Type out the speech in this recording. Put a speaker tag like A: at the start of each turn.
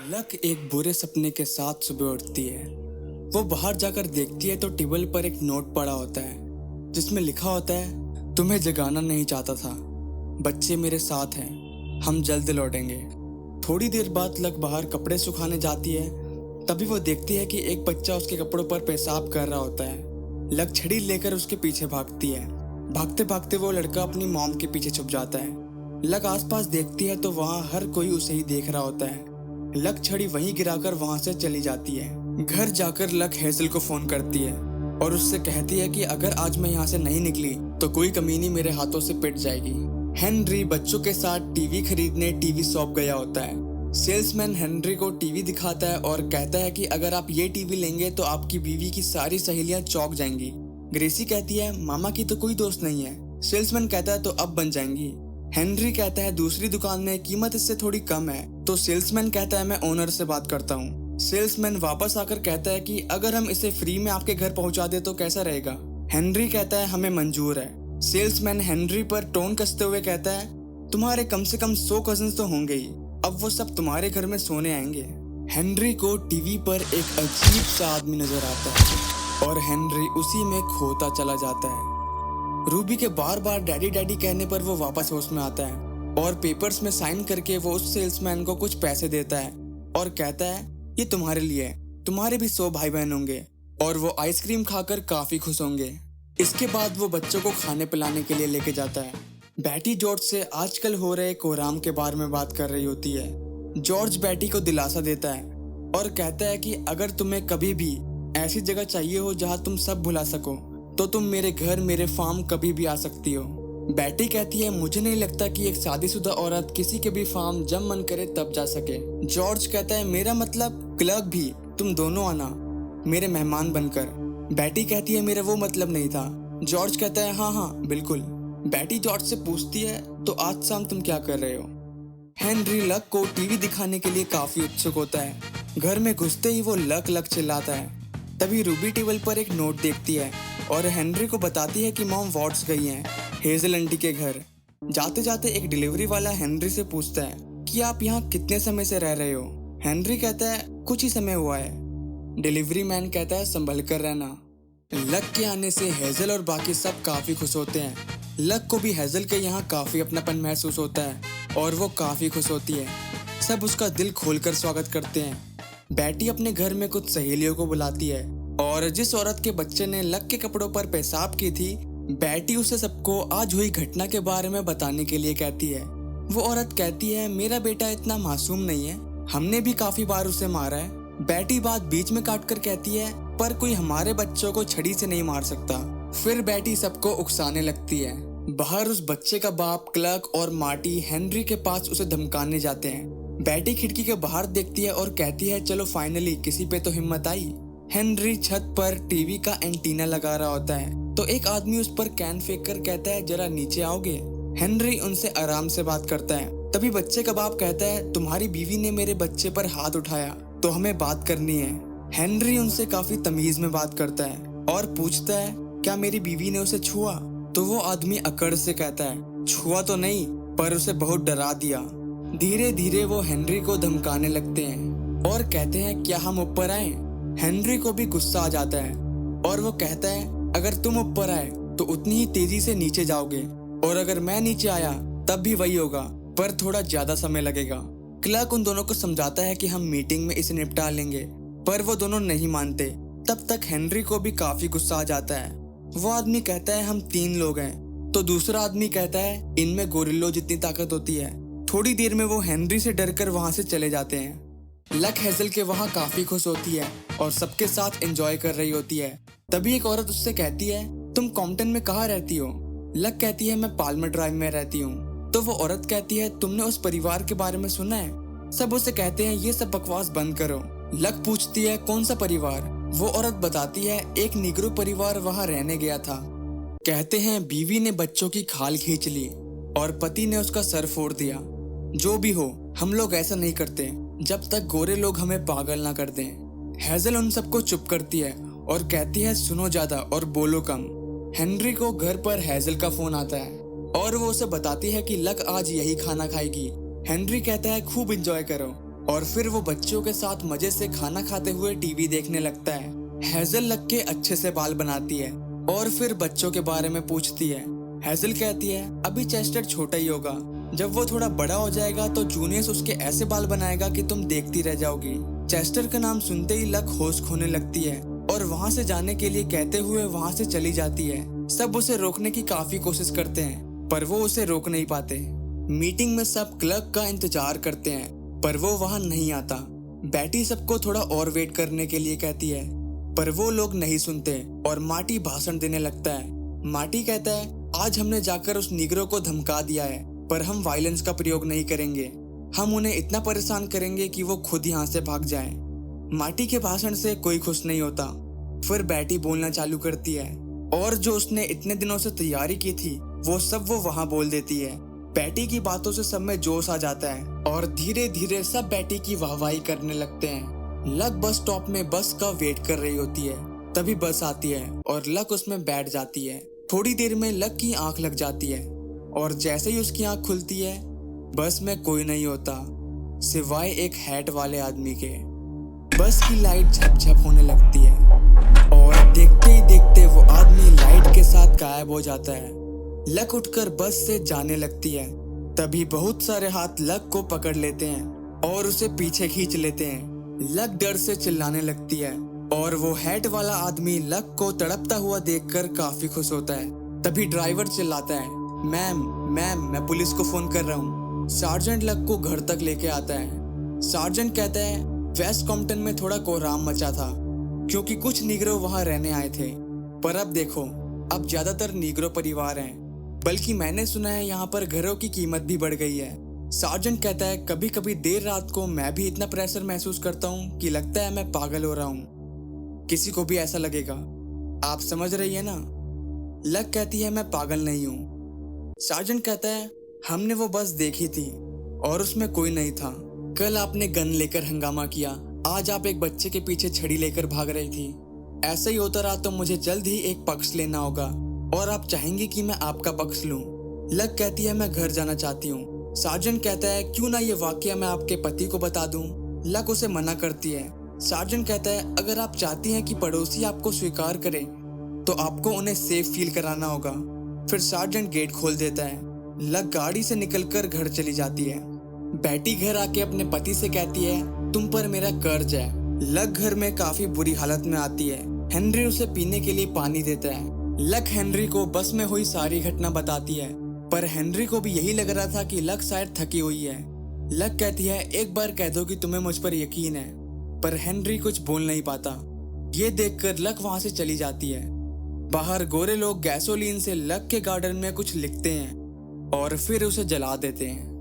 A: Luck एक बुरे सपने के साथ सुबह उठती है। वो बाहर जाकर देखती है तो टेबल पर एक नोट पड़ा होता है जिसमें लिखा होता है, तुम्हें जगाना नहीं चाहता था, बच्चे मेरे साथ हैं, हम जल्द लौटेंगे। थोड़ी देर बाद लक बाहर कपड़े सुखाने जाती है। तभी वो देखती है कि एक बच्चा उसके कपड़ों पर पेशाब कर रहा होता है। लक छड़ी लेकर उसके पीछे भागती है। भागते भागते वो लड़का अपनी मॉम के पीछे छुप जाता है। लक आसपास देखती है तो वहाँ हर कोई उसे ही देख रहा होता है। लक छड़ी वहीं गिराकर वहां से चली जाती है। घर जाकर लक हेजल को फोन करती है और उससे कहती है कि अगर आज मैं यहाँ से नहीं निकली तो कोई कमीनी मेरे हाथों से पिट जाएगी। हेनरी बच्चों के साथ टीवी खरीदने टीवी शॉप गया होता है। सेल्समैन हेनरी को टीवी दिखाता है और कहता है कि अगर आप ये टीवी लेंगे तो आपकी बीवी की सारी सहेलियां चौंक जाएंगी। ग्रेसी कहती है मामा की तो कोई दोस्त नहीं है। सेल्समैन कहता है तो अब बन जाएंगी। हेनरी कहता है दूसरी दुकान में कीमत इससे थोड़ी कम है। तो सेल्समैन कहता है मैं ओनर से बात करता हूँ। सेल्समैन वापस आकर कहता है कि अगर हम इसे फ्री में आपके घर पहुंचा दे तो कैसा रहेगा। हेनरी कहता है हमें मंजूर है। सेल्समैन हेनरी पर टोन कसते हुए कहता है तुम्हारे कम से कम 100 कजिन्स तो होंगे ही, अब वो सब तुम्हारे घर में सोने आएंगे। हेनरी को टीवी पर एक अजीब सा आदमी नजर आता है और हेनरी उसी में खोता चला जाता है। रूबी के बार बार डैडी डैडी कहने पर वो वापस होश में आता है और पेपर्स में साइन करके वो उस सेल्समैन को कुछ पैसे देता है और कहता है ये तुम्हारे लिए है, तुम्हारे भी 100 भाई बहन होंगे और वो आइसक्रीम खाकर काफी खुश होंगे। इसके बाद वो बच्चों को खाने पिलाने के लिए लेके जाता है। बैटी जॉर्ज से आजकल हो रहे कोराम के बारे में बात कर रही होती है। जॉर्ज बैटी को दिलासा देता है और कहता है कि अगर तुम्हें कभी भी ऐसी जगह चाहिए हो जहाँ तुम सब भुला सको तो तुम मेरे घर मेरे फार्म कभी भी आ सकती हो। बैटी कहती है मुझे नहीं लगता कि एक शादीशुदा औरत किसी के भी फार्म जब मन करे तब जा सके। जॉर्ज कहता है मेरा मतलब क्लर्क भी, तुम दोनों आना मेरे मेहमान बनकर। बैटी कहती है मेरा वो मतलब नहीं था। जॉर्ज कहता है हाँ हाँ बिल्कुल। बैटी जॉर्ज से पूछती है तो आज शाम तुम क्या कर रहे हो। हेनरी लक को टीवी दिखाने के लिए काफी उत्सुक होता है। घर में घुसते ही वो लक लक चिल्लाता है। तभी रूबी टेबल पर एक नोट देखती है और हेनरी को बताती है कि मॉम वार्ड्स गई हैं हेजल आंटी के घर। जाते जाते एक डिलीवरी वाला हेनरी से पूछता है कि आप यहाँ कितने समय से रह रहे हो। हेनरी कहता है कुछ ही समय हुआ है। डिलीवरी मैन कहता है संभल कर रहना। लक के आने से हेजल और बाकी सब काफी खुश होते हैं। लक को भी हेजल के यहाँ काफी अपनापन महसूस होता है और वो काफी खुश होती है। सब उसका दिल खोलकर स्वागत करते हैं। बैटी अपने घर में कुछ सहेलियों को बुलाती है और जिस औरत के बच्चे ने लक के कपड़ों पर पेशाब की थी, बैटी उसे सबको आज हुई घटना के बारे में बताने के लिए कहती है। वो औरत कहती है मेरा बेटा इतना मासूम नहीं है, हमने भी काफी बार उसे मारा है। बैटी बात बीच में काट कर कहती है पर कोई हमारे बच्चों को छड़ी से नहीं मार सकता। फिर बैटी सबको उकसाने लगती है। बाहर उस बच्चे का बाप क्लर्क और मार्टी हेनरी के पास उसे धमकाने जाते हैं। बैटी खिड़की के बाहर देखती है और कहती है चलो फाइनली किसी पे तो हिम्मत आई। हेनरी छत पर टीवी का एंटीना लगा रहा होता है तो एक आदमी उस पर कैन फेंक कर कहता है जरा नीचे आओगे। हेनरी उनसे आराम से बात करता है। तभी बच्चे का बाप कहता है तुम्हारी बीवी ने मेरे बच्चे पर हाथ उठाया तो हमें बात करनी है। हेनरी उनसे काफी तमीज में बात करता है और पूछता है क्या मेरी बीवी ने उसे छुआ। तो वो आदमी अकड़ से कहता है छुआ तो नहीं पर उसे बहुत डरा दिया। धीरे धीरे वो हेनरी को धमकाने लगते हैं और कहते हैं क्या हम ऊपर आए। हेनरी को भी गुस्सा आ जाता है और वो कहता है अगर तुम ऊपर आए तो उतनी ही तेजी से नीचे जाओगे और अगर मैं नीचे आया तब भी वही होगा पर थोड़ा ज्यादा समय लगेगा। क्लर्क उन दोनों को समझाता है कि हम मीटिंग में इसे निपटा लेंगे पर वो दोनों नहीं मानते। तब तक हेनरी को भी काफी गुस्सा आ जाता है। वो आदमी कहता है हम 3 लोग हैं तो दूसरा आदमी कहता है इनमें गोरिल्लों जितनी ताकत होती है। थोड़ी देर में वो हेनरी से डरकर वहां से चले जाते हैं। लक हेजल के वहां काफी खुश होती है और सबके साथ एंजॉय कर रही होती है। तभी एक औरत उससे कहती है तुम कॉम्पटन में कहाँ रहती हो। लक कहती है मैं पाल्मर ड्राइव में रहती हूँ। तो वो औरत कहती है तुमने उस परिवार के बारे में सुना है। सब उसे कहते हैं ये सब बकवास बंद करो। लक पूछती है कौन सा परिवार। वो औरत बताती है एक निग्रो परिवार वहां रहने गया था। कहते हैं बीवी ने बच्चों की खाल खींच ली और पति ने उसका सर फोड़ दिया। जो भी हो हम लोग ऐसा नहीं करते जब तक गोरे लोग हमें पागल ना कर दें। हेजल उन सबको चुप करती है और कहती है सुनो ज्यादा और बोलो कम। हेनरी को घर पर हेजल का फोन आता है और वो उसे बताती है कि लक आज यही खाना खाएगी। हेनरी कहता है खूब एंजॉय करो। और फिर वो बच्चों के साथ मजे से खाना खाते हुए टीवी देखने लगता है। हेजल लक के अच्छे से बाल बनाती है और फिर बच्चों के बारे में पूछती है। हेजल कहती है अभी चेस्टर छोटा ही होगा, जब वो थोड़ा बड़ा हो जाएगा तो जूनियस उसके ऐसे बाल बनाएगा कि तुम देखती रह जाओगी। चेस्टर का नाम सुनते ही लक होश खोने लगती है और वहाँ से जाने के लिए कहते हुए वहाँ से चली जाती है। सब उसे रोकने की काफी कोशिश करते हैं पर वो उसे रोक नहीं पाते। मीटिंग में सब क्लर्क का इंतजार करते हैं पर वो वहाँ नहीं आता। बैटी सबको थोड़ा और वेट करने के लिए कहती है पर वो लोग नहीं सुनते और मार्टी भाषण देने लगता है। मार्टी कहता है आज हमने जाकर उस निगरो को धमका दिया है पर हम वायलेंस का प्रयोग नहीं करेंगे। हम उन्हें इतना परेशान करेंगे कि वो खुद यहाँ से भाग जाए। मार्टी के भाषण से कोई खुश नहीं होता। फिर बैटी बोलना चालू करती है और जो उसने इतने दिनों से तैयारी की थी वो सब वो वहाँ बोल देती है। बैटी की बातों से सब में जोश आ जाता है और धीरे धीरे सब बैटी की वाहवाही करने लगते हैं। लक बस स्टॉप में बस का वेट कर रही होती है। तभी बस आती है और लक उसमें बैठ जाती है। थोड़ी देर में लक की आंख लग जाती है और जैसे ही उसकी आंख खुलती है बस में कोई नहीं होता सिवाय एक हैट वाले आदमी के। बस की लाइट झप-झप होने लगती है और देखते ही देखते वो आदमी लाइट के साथ गायब हो जाता है। लक उठकर बस से जाने लगती है। तभी बहुत सारे हाथ लक को पकड़ लेते हैं और उसे पीछे खींच लेते हैं। लक डर से चिल्लाने लगती है और वो हैट वाला आदमी लक को तड़पता हुआ देखकर काफी खुश होता है। तभी ड्राइवर चिल्लाता है मैम मैं पुलिस को फोन कर रहा हूँ। सार्जेंट लक को घर तक लेके आता है। सार्जेंट कहता है वेस्ट कॉम्पटन में थोड़ा कोहराम मचा था क्योंकि कुछ नीग्रो वहां रहने आए थे पर अब देखो अब ज्यादातर नीग्रो परिवार हैं, बल्कि मैंने सुना है यहाँ पर घरों की कीमत भी बढ़ गई है। सार्जेंट कहता है कभी कभी देर रात को मैं भी इतना प्रेशर महसूस करता हूँ कि लगता है मैं पागल हो रहा हूँ। किसी को भी ऐसा लगेगा, आप समझ रही है ना। लक कहती है मैं पागल नहीं हूँ। सार्जेंट कहता है हमने वो बस देखी थी और उसमें कोई नहीं था। कल आपने गन लेकर हंगामा किया, आज आप एक बच्चे के पीछे छड़ी लेकर भाग रही थी। ऐसा ही होता रहा तो मुझे जल्द ही एक पक्ष लेना होगा और आप चाहेंगे कि मैं आपका पक्ष लूं। लक कहती है मैं घर जाना चाहती हूँ। सार्जेंट कहता है क्यों ना ये वाकया मैं आपके पति को बता दूं। लक उसे मना करती है। सार्जेंट कहता है अगर आप चाहती हैं कि पड़ोसी आपको स्वीकार करें तो आपको उन्हें सेफ फील कराना होगा। फिर सार्जेंट गेट खोल देता है। लक गाड़ी से निकलकर घर चली जाती है। बैटी घर आके अपने पति से कहती है तुम पर मेरा कर्ज है। लक घर में काफी बुरी हालत में आती है। हेनरी उसे पीने के लिए पानी देता है। लक हेनरी को बस में हुई सारी घटना बताती है पर हेनरी को भी यही लग रहा था कि लक शायद थकी हुई है। लक कहती है एक बार कह दो कि तुम्हें मुझ पर यकीन है, पर हेनरी कुछ बोल नहीं पाता। ये देखकर लक वहां से चली जाती है। बाहर गोरे लोग गैसोलीन से लक के गार्डन में कुछ लिखते हैं और फिर उसे जला देते हैं।